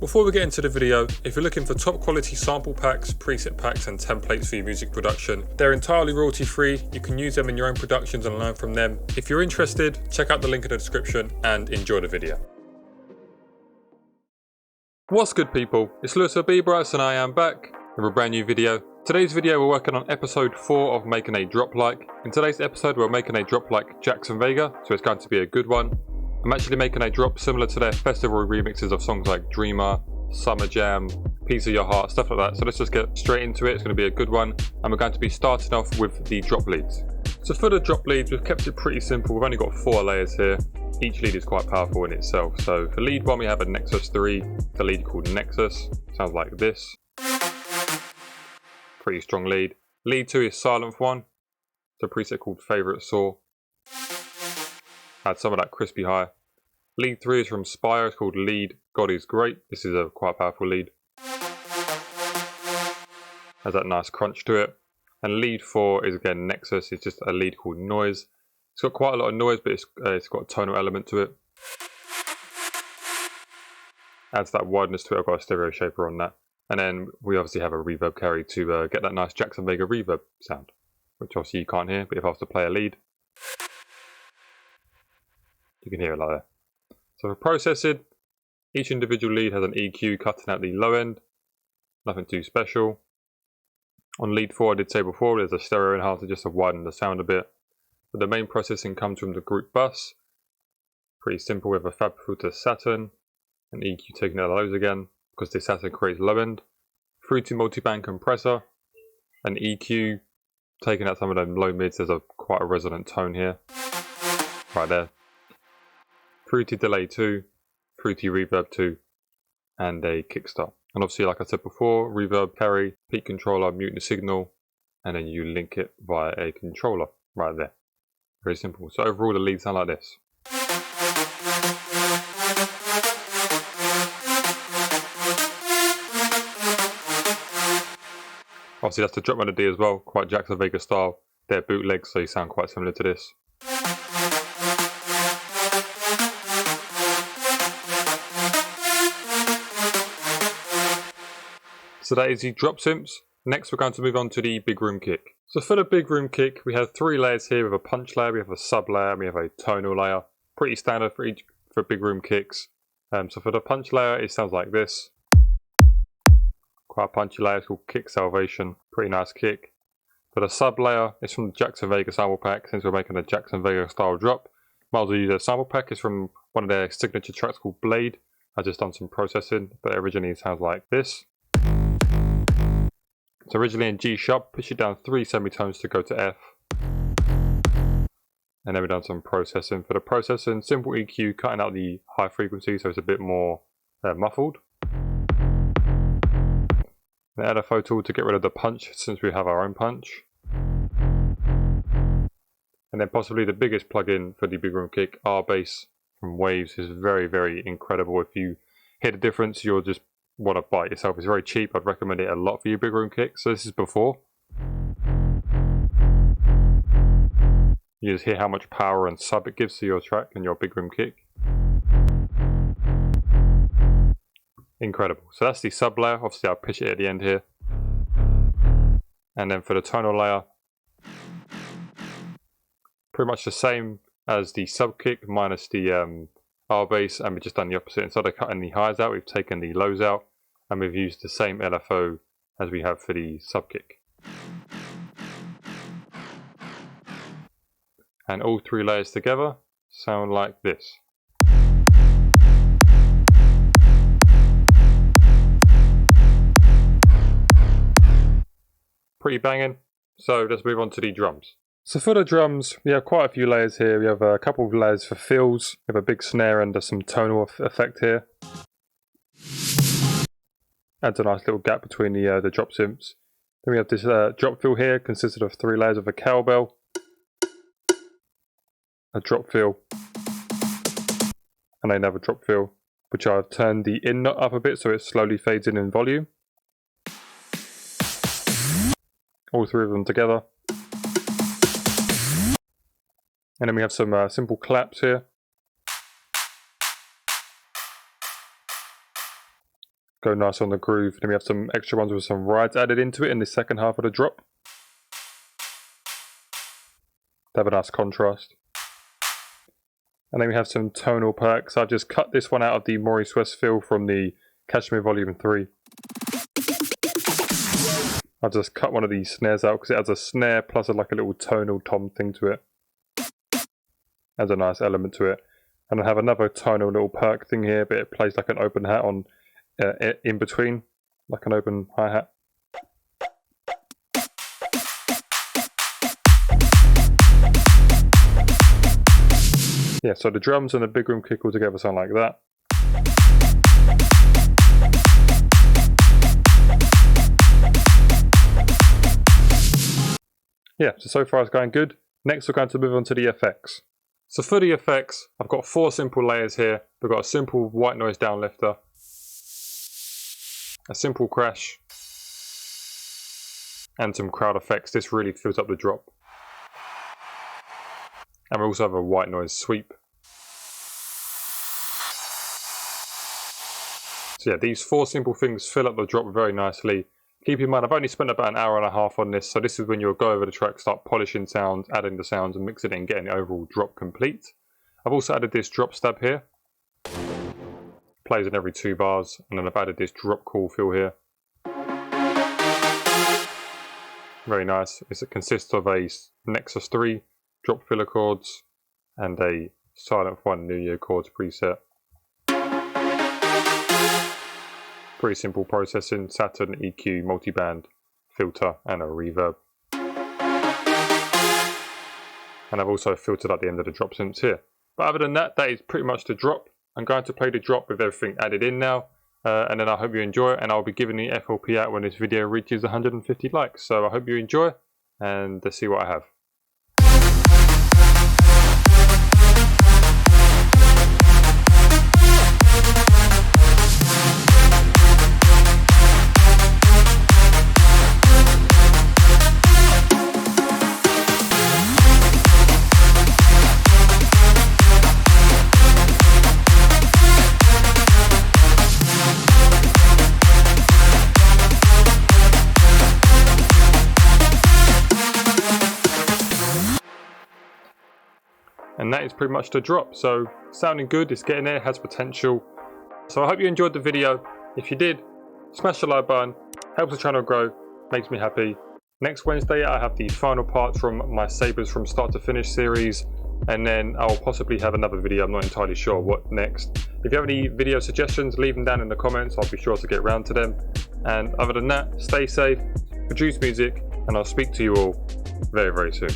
Before we get into the video, if you're looking for top quality sample packs, preset packs and templates for your music production, they're entirely royalty free. You can use them in your own productions and learn from them. If you're interested, check out the link in the description and enjoy the video. What's good people, it's Lewis of bbrights and I am back with a brand new video. Today's video we're working on episode 4 of making a drop like. In today's episode we're making a drop like Jaxx and Vega, so it's going to be a good one. I'm actually making a drop similar to their festival remixes of songs like Dreamer, Summer Jam, Piece of Your Heart, stuff like that. So let's just get straight into it. It's going to be a good one. And we're going to be starting off with the drop leads. So for the drop leads, we've kept it pretty simple. We've only got 4 layers here. Each lead is quite powerful in itself. So for lead 1, we have a Nexus 3, the lead called Nexus. Sounds like this. Pretty strong lead. Lead 2 is Silent 1. It's a preset called Favorite Saw. Add some of that crispy high. Lead 3 is from Spire, it's called Lead God is Great. This is a quite powerful lead. Has that nice crunch to it. And lead 4 is again Nexus, it's just a lead called Noise. It's got quite a lot of noise, but it's got a tonal element to it. Adds that wideness to it. I've got a stereo shaper on that. And then we obviously have a reverb carry to get that nice Jaxx and Vega reverb sound, which obviously you can't hear, but if I was to play a lead, you can hear it like that. So for processing, each individual lead has an EQ cutting out the low end, nothing too special. On lead 4, I did say before, there's a stereo enhancer just to widen the sound a bit. But the main processing comes from the group bus. Pretty simple with a fab filter Saturn, an EQ taking out the lows again, because the Saturn creates low end. Fruity multiband compressor, an EQ taking out some of them low mids. There's quite a resonant tone here, right there. Fruity delay 2, fruity reverb 2, and a kickstart. And obviously, like I said before, reverb carry, peak controller, mute the signal, and then you link it via a controller right there. Very simple. So overall, the leads sound like this. Obviously, that's the drop melody as well, quite Jaxx and Vega style. They're bootlegs, so you sound quite similar to this. So that is the drop synths. Next we're going to move on to the big room kick. So for the big room kick, we have 3 layers here with a punch layer, we have a sub layer, and we have a tonal layer. Pretty standard for big room kicks. So for the punch layer, it sounds like this. Quite a punchy layer, it's called Kick Salvation. Pretty nice kick. For the sub layer, it's from the Jaxx and Vega sample pack. Since we're making a Jaxx and Vega style drop, might as well use a sample pack. It's from one of their signature tracks called Blade. I've just done some processing, but originally it sounds like this. It's originally in G sharp, push it down 3 semitones to go to F. And then we've done some processing. For the processing, simple EQ, cutting out the high frequency so it's a bit more muffled. Then LFO tool to get rid of the punch since we have our own punch. And then possibly the biggest plugin for the big room kick, R-Bass from Waves, is very, very incredible. If you hear the difference, you'll just want to buy it yourself. It's very cheap. I'd recommend it a lot for your big room kick. So this is before. You just hear how much power and sub it gives to your track and your big room kick. Incredible. So that's the sub layer. Obviously I'll pitch it at the end here. And then for the tonal layer, pretty much the same as the sub kick minus the R-Bass, and we've just done the opposite. Instead of cutting the highs out, we've taken the lows out, and we've used the same LFO as we have for the sub kick. And all 3 layers together sound like this. Pretty banging. So let's move on to the drums. So for the drums, we have quite a few layers here. We have a couple of layers for fills. We have a big snare and some tonal effect here. Adds a nice little gap between the drop synths. Then we have this drop fill here, consisted of 3 layers of a cowbell, a drop fill, and another drop fill, which I've turned the in nut up a bit so it slowly fades in volume. All 3 of them together. And then we have some simple claps here. Go nice on the groove. Then we have some extra ones with some rides added into it in the second half of the drop. To have a nice contrast. And then we have some tonal perks. I've just cut this one out of the Maurice West fill from the Kashmir Volume 3. I've just cut one of these snares out because it has a snare plus like a little tonal tom thing to it. Adds a nice element to it. And I have another tonal little perk thing here, but it plays like an open hat on in between, like an open hi-hat. Yeah, so the drums and the big room kick all together sound like that. Yeah, so far it's going good. Next we're going to move on to the effects. So for the effects, I've got 4 simple layers here. We've got a simple white noise downlifter, a simple crash, and some crowd effects. This really fills up the drop. And we also have a white noise sweep. So yeah, these 4 simple things fill up the drop very nicely. Keep in mind, I've only spent about an hour and a half on this, so this is when you'll go over the track, start polishing sounds, adding the sounds and mixing it and getting the overall drop complete. I've also added this drop stab here. Plays in every 2 bars, and then I've added this drop call fill here. Very nice. It consists of a Nexus 3 drop filler chords and a Silent 1 New Year chords preset. Pretty simple processing, Saturn, EQ, multiband, filter and a reverb. And I've also filtered at the end of the drop synths here. But other than that, that is pretty much the drop. I'm going to play the drop with everything added in now. And then I hope you enjoy it, and I'll be giving the FLP out when this video reaches 150 likes. So I hope you enjoy, and let's see what I have. And that is pretty much the drop. So sounding good, it's getting there, has potential. So I hope you enjoyed the video. If you did, smash the like button, helps the channel grow, makes me happy. Next Wednesday I have the final part from my Sabres from start to finish series, and then I'll possibly have another video. I'm not entirely sure what next. If you have any video suggestions, leave them down in the comments. I'll be sure to get around to them. And other than that, stay safe, produce music, and I'll speak to you all very, very soon.